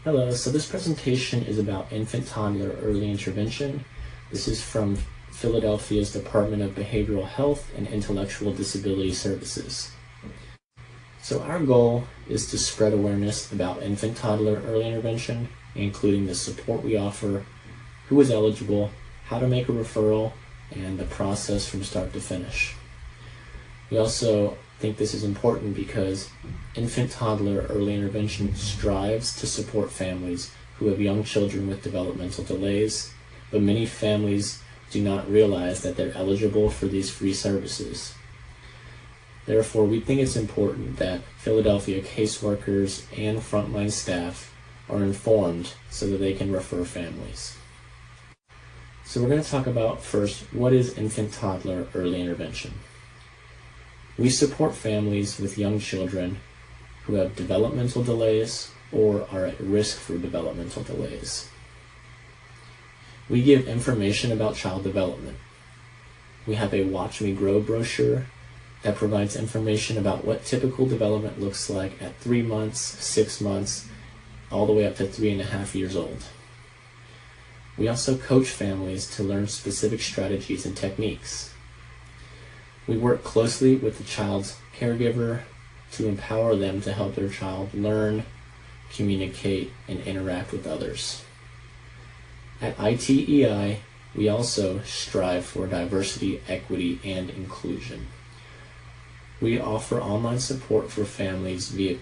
Hello, so this presentation is about infant-toddler early intervention. This is from Philadelphia's Department of Behavioral Health and Intellectual Disability Services. So our goal is to spread awareness about infant-toddler early intervention, including the support we offer, who is eligible, how to make a referral, and the process from start to finish. We also think this is important because infant-toddler early intervention strives to support families who have young children with developmental delays, but many families do not realize that they're eligible for these free services. Therefore, we think it's important that Philadelphia caseworkers and frontline staff are informed so that they can refer families. So we're going to talk about first, what is infant-toddler early intervention? We support families with young children who have developmental delays or are at risk for developmental delays. We give information about child development. We have a Watch Me Grow brochure that provides information about what typical development looks like at 3 months, 6 months, all the way up to 3.5 years old. We also coach families to learn specific strategies and techniques. We work closely with the child's caregiver to empower them to help their child learn, communicate, and interact with others. At ITEI, we also strive for diversity, equity, and inclusion. We offer online support for families via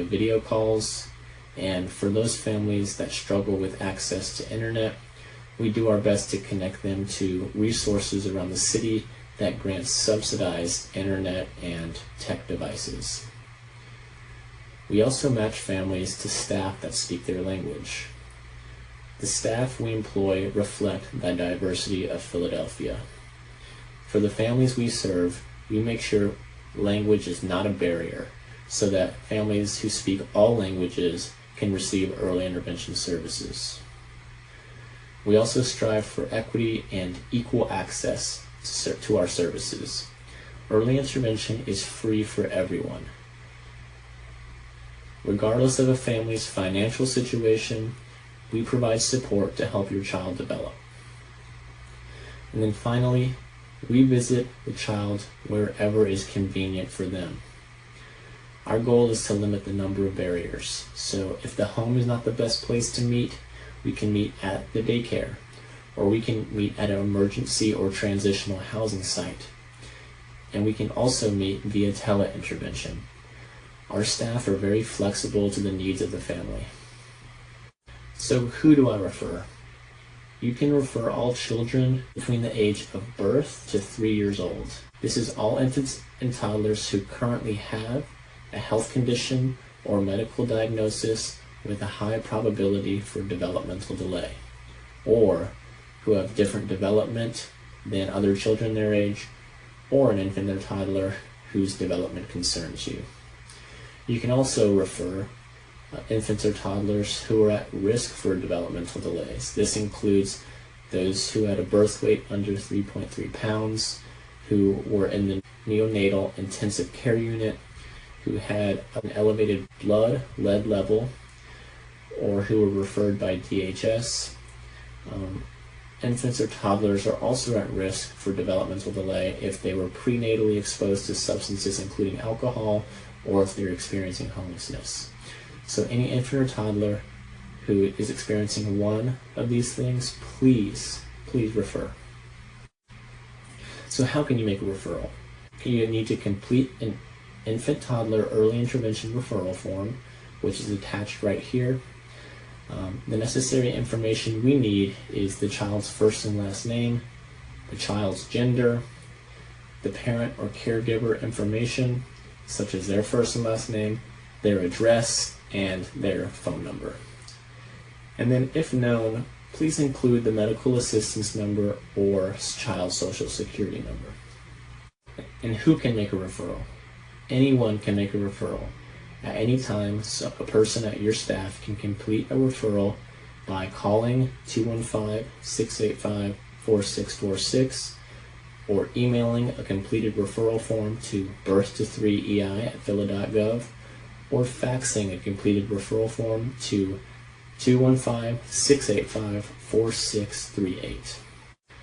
video calls, and for those families that struggle with access to internet, we do our best to connect them to resources around the city that grants subsidized internet and tech devices. We also match families to staff that speak their language. The staff we employ reflect the diversity of Philadelphia. For the families we serve, we make sure language is not a barrier so that families who speak all languages can receive early intervention services. We also strive for equity and equal access to our services. Early intervention is free for everyone, regardless of a family's financial situation. We provide support to help your child develop. And then finally, we visit the child wherever is convenient for them. Our goal is to limit the number of barriers. So if the home is not the best place to meet, we can meet at the daycare, or we can meet at an emergency or transitional housing site. And we can also meet via tele-intervention. Our staff are very flexible to the needs of the family. So who do I refer? You can refer all children between the age of birth to 3 years old. This is all infants and toddlers who currently have a health condition or medical diagnosis with a high probability for developmental delay, or who have different development than other children their age, or an infant or toddler whose development concerns you. You can also refer infants or toddlers who are at risk for developmental delays. This includes those who had a birth weight under 3.3 pounds, who were in the neonatal intensive care unit, who had an elevated blood lead level, or who were referred by DHS. Infants or toddlers are also at risk for developmental delay if they were prenatally exposed to substances including alcohol, or if they're experiencing homelessness. So any infant or toddler who is experiencing one of these things, please refer. So how can you make a referral? You need to complete an infant-toddler early intervention referral form, which is attached right here. The necessary information we need is the child's first and last name, the child's gender, the parent or caregiver information, such as their first and last name, their address, and their phone number. And then, if known, please include the medical assistance number or child social security number. And who can make a referral? Anyone can make a referral. At any time, a person at your staff can complete a referral by calling 215-685-4646 or emailing a completed referral form to birth3ei@phila.gov, or faxing a completed referral form to 215-685-4638.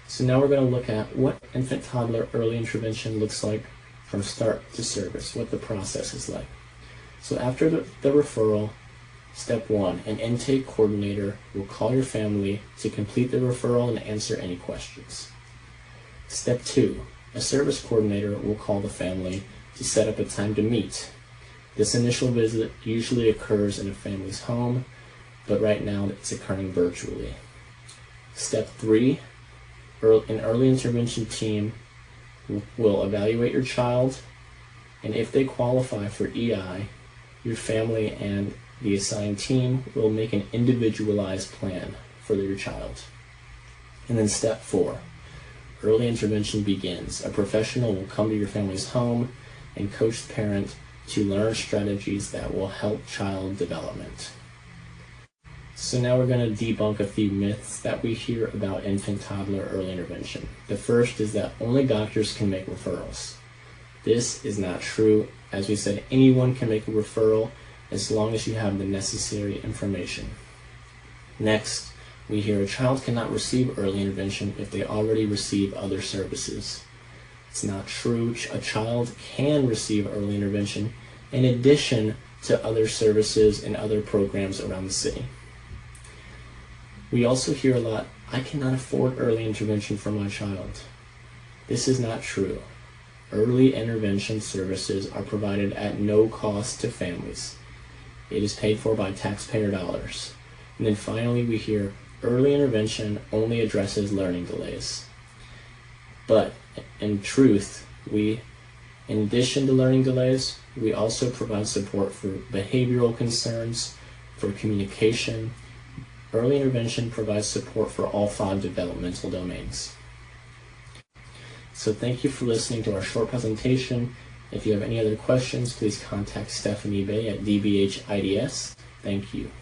So now we're going to look at what infant toddler early intervention looks like from start to service, what the process is like. So after the referral, step 1, an intake coordinator will call your family to complete the referral and answer any questions. Step 2, a service coordinator will call the family to set up a time to meet. This initial visit usually occurs in a family's home, but right now it's occurring virtually. Step 3, an early intervention team will evaluate your child, and if they qualify for EI, your family and the assigned team will make an individualized plan for your child. And then step 4, early intervention begins. A professional will come to your family's home and coach the parent to learn strategies that will help child development. So now we're going to debunk a few myths that we hear about infant toddler early intervention. The first is that only doctors can make referrals. This is not true. As we said, anyone can make a referral as long as you have the necessary information. Next, we hear a child cannot receive early intervention if they already receive other services. It's not true. A child can receive early intervention in addition to other services and other programs around the city. We also hear a lot, I cannot afford early intervention for my child. This is not true. Early intervention services are provided at no cost to families. It is paid for by taxpayer dollars. And then finally we hear early intervention only addresses learning delays. But in truth, in addition to learning delays, we also provide support for behavioral concerns, for communication. Early intervention provides support for all 5 developmental domains. So thank you for listening to our short presentation. If you have any other questions, please contact Stephanie Bay at DBH IDS. Thank you.